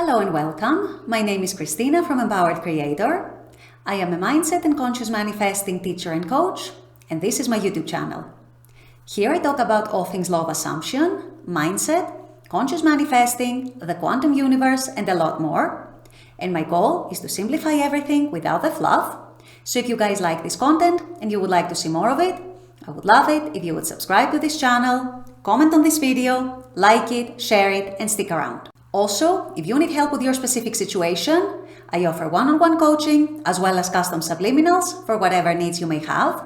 Hello and welcome. My name is Christina from Empowered Creator. I am a mindset and conscious manifesting teacher and coach, and this is my YouTube channel. Here I talk about all things law of assumption, mindset, conscious manifesting, the quantum universe, and a lot more. And my goal is to simplify everything without the fluff. So if you guys like this content and you would like to see more of it, I would love it if you would subscribe to this channel, comment on this video, like it, share it, and stick around. Also, if you need help with your specific situation, I offer one-on-one coaching as well as custom subliminals for whatever needs you may have.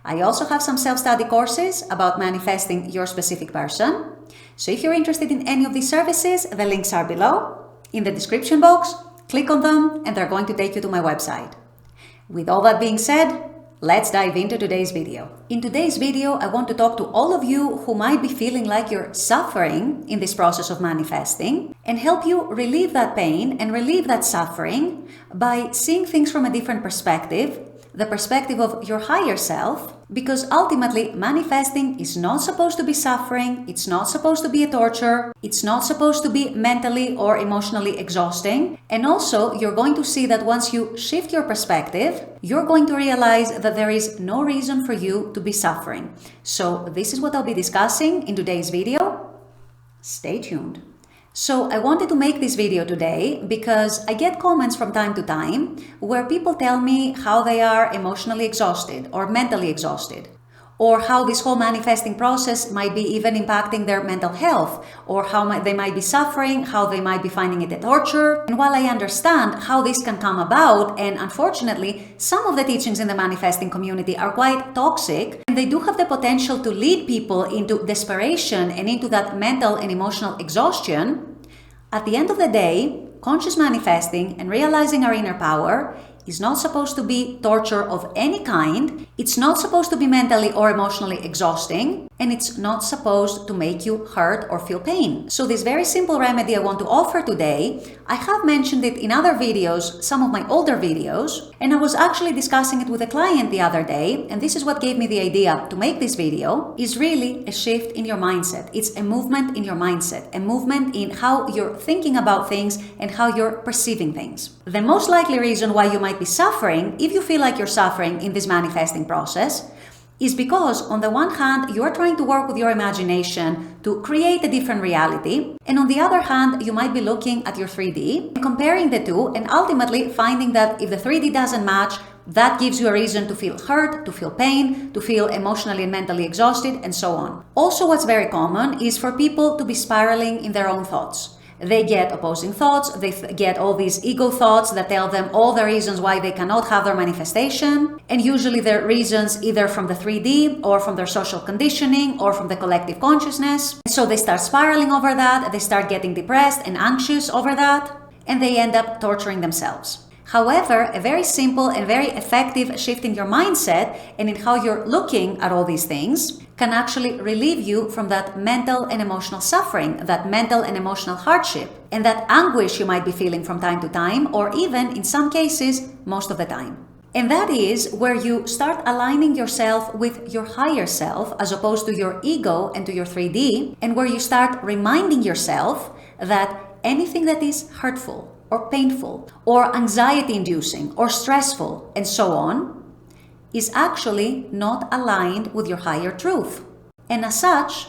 I also have some self-study courses about manifesting your specific person. So if you're interested in any of these services, the links are below in the description box. Click on them and they're going to take you to my website. With all that being said, let's dive into today's video. In today's video, I want to talk to all of you who might be feeling like you're suffering in this process of manifesting and help you relieve that pain and relieve that suffering by seeing things from a different perspective, the perspective of your higher self, because ultimately manifesting is not supposed to be suffering, it's not supposed to be a torture, it's not supposed to be mentally or emotionally exhausting. And also, you're going to see that once you shift your perspective, you're going to realize that there is no reason for you to be suffering. So this is what I'll be discussing in today's video. Stay tuned. So I wanted to make this video today because I get comments from time to time where people tell me how they are emotionally exhausted or mentally exhausted, or how this whole manifesting process might be even impacting their mental health, or how they might be suffering, how they might be finding it a torture. And while I understand how this can come about, and unfortunately, some of the teachings in the manifesting community are quite toxic, and they do have the potential to lead people into desperation and into that mental and emotional exhaustion, at the end of the day, conscious manifesting and realizing our inner power is not supposed to be torture of any kind, it's not supposed to be mentally or emotionally exhausting, and it's not supposed to make you hurt or feel pain. So this very simple remedy I want to offer today, I have mentioned it in other videos, some of my older videos, and I was actually discussing it with a client the other day, and this is what gave me the idea to make this video, is really a shift in your mindset. It's a movement in your mindset, a movement in how you're thinking about things and how you're perceiving things. The most likely reason why you might be suffering, if you feel like you're suffering in this manifesting process, is because on the one hand, you're trying to work with your imagination to create a different reality. And on the other hand, you might be looking at your 3D and comparing the two and ultimately finding that if the 3D doesn't match, that gives you a reason to feel hurt, to feel pain, to feel emotionally and mentally exhausted, and so on. Also, what's very common is for people to be spiraling in their own thoughts. They get opposing thoughts, they get all these ego thoughts that tell them all the reasons why they cannot have their manifestation, and usually they're reasons either from the 3D or from their social conditioning or from the collective consciousness. So they start spiraling over that, they start getting depressed and anxious over that, and they end up torturing themselves. However, a very simple and very effective shift in your mindset and in how you're looking at all these things can actually relieve you from that mental and emotional suffering, that mental and emotional hardship, and that anguish you might be feeling from time to time, or even in some cases, most of the time. And that is where you start aligning yourself with your higher self as opposed to your ego and to your 3D, and where you start reminding yourself that anything that is hurtful, or painful, or anxiety-inducing, or stressful, and so on, is actually not aligned with your higher truth. And as such,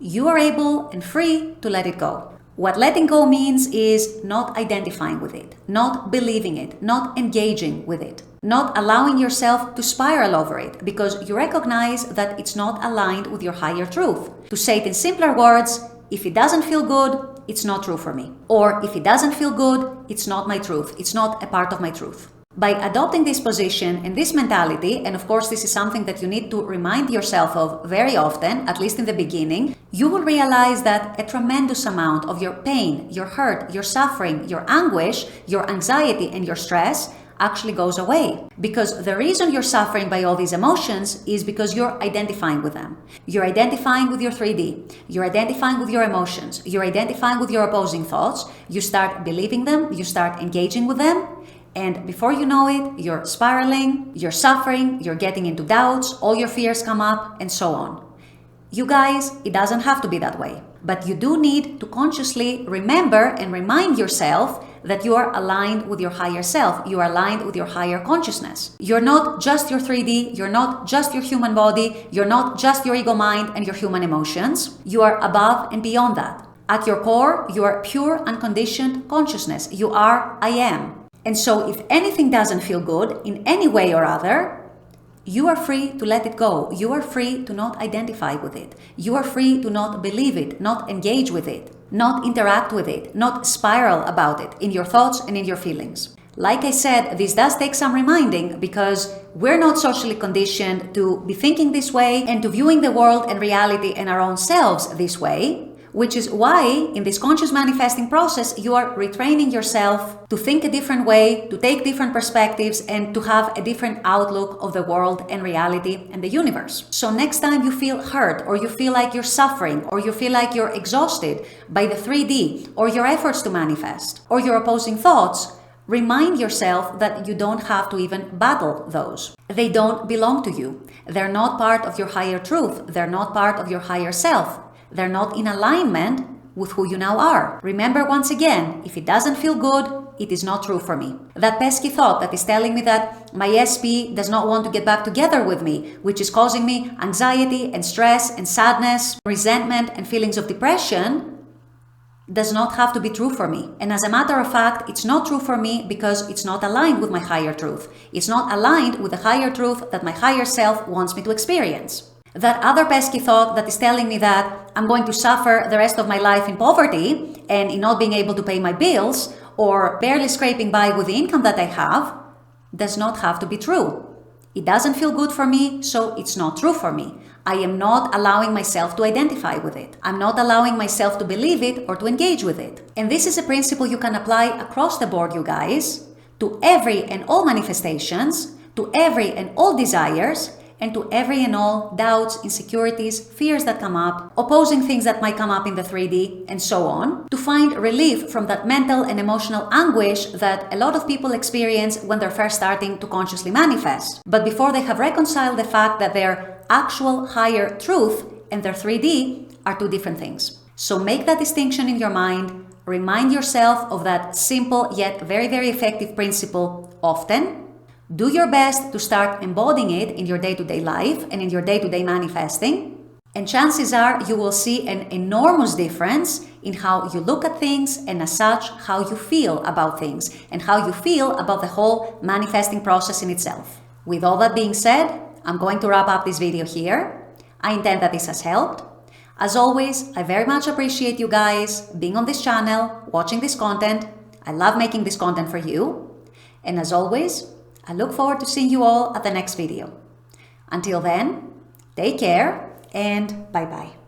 you are able and free to let it go. What letting go means is not identifying with it, not believing it, not engaging with it, not allowing yourself to spiral over it because you recognize that it's not aligned with your higher truth. To say it in simpler words, if it doesn't feel good, it's not true for me. Or if it doesn't feel good, it's not my truth. It's not a part of my truth. By adopting this position and this mentality, and of course this is something that you need to remind yourself of very often, at least in the beginning, you will realize that a tremendous amount of your pain, your hurt, your suffering, your anguish, your anxiety, and your stress actually goes away. Because the reason you're suffering by all these emotions is because you're identifying with them. You're identifying with your 3D. You're identifying with your emotions. You're identifying with your opposing thoughts. You start believing them. You start engaging with them. And before you know it, you're spiraling, you're suffering, you're getting into doubts, all your fears come up, and so on. You guys, it doesn't have to be that way. But you do need to consciously remember and remind yourself that you are aligned with your higher self. You are aligned with your higher consciousness. You're not just your 3D. You're not just your human body. You're not just your ego mind and your human emotions. You are above and beyond that. At your core, you are pure, unconditioned consciousness. You are I am. And so if anything doesn't feel good in any way or other, you are free to let it go. You are free to not identify with it. You are free to not believe it, not engage with it, not interact with it, not spiral about it in your thoughts and in your feelings. Like I said, this does take some reminding because we're not socially conditioned to be thinking this way and to viewing the world and reality and our own selves this way, which is why in this conscious manifesting process, you are retraining yourself to think a different way, to take different perspectives, and to have a different outlook of the world and reality and the universe. So next time you feel hurt, or you feel like you're suffering, or you feel like you're exhausted by the 3D, or your efforts to manifest, or your opposing thoughts, remind yourself that you don't have to even battle those. They don't belong to you. They're not part of your higher truth. They're not part of your higher self. They're not in alignment with who you now are. Remember once again, if it doesn't feel good, it is not true for me. That pesky thought that is telling me that my SP does not want to get back together with me, which is causing me anxiety and stress and sadness, resentment and feelings of depression, does not have to be true for me. And as a matter of fact, it's not true for me because it's not aligned with my higher truth. It's not aligned with the higher truth that my higher self wants me to experience. That other pesky thought that is telling me that I'm going to suffer the rest of my life in poverty and in not being able to pay my bills or barely scraping by with the income that I have does not have to be true. It doesn't feel good for me, so it's not true for me. I am not allowing myself to identify with it. I'm not allowing myself to believe it or to engage with it. And this is a principle you can apply across the board, you guys, to every and all manifestations, to every and all desires, and to every and all doubts, insecurities, fears that come up, opposing things that might come up in the 3D, and so on, to find relief from that mental and emotional anguish that a lot of people experience when they're first starting to consciously manifest. But before they have reconciled the fact that their actual higher truth and their 3D are two different things. So make that distinction in your mind, remind yourself of that simple yet very, very effective principle often. Do your best to start embodying it in your day-to-day life and in your day-to-day manifesting. And chances are you will see an enormous difference in how you look at things and as such, how you feel about things and how you feel about the whole manifesting process in itself. With all that being said, I'm going to wrap up this video here. I intend that this has helped. As always, I very much appreciate you guys being on this channel, watching this content. I love making this content for you. And as always, I look forward to seeing you all at the next video. Until then, take care and bye-bye.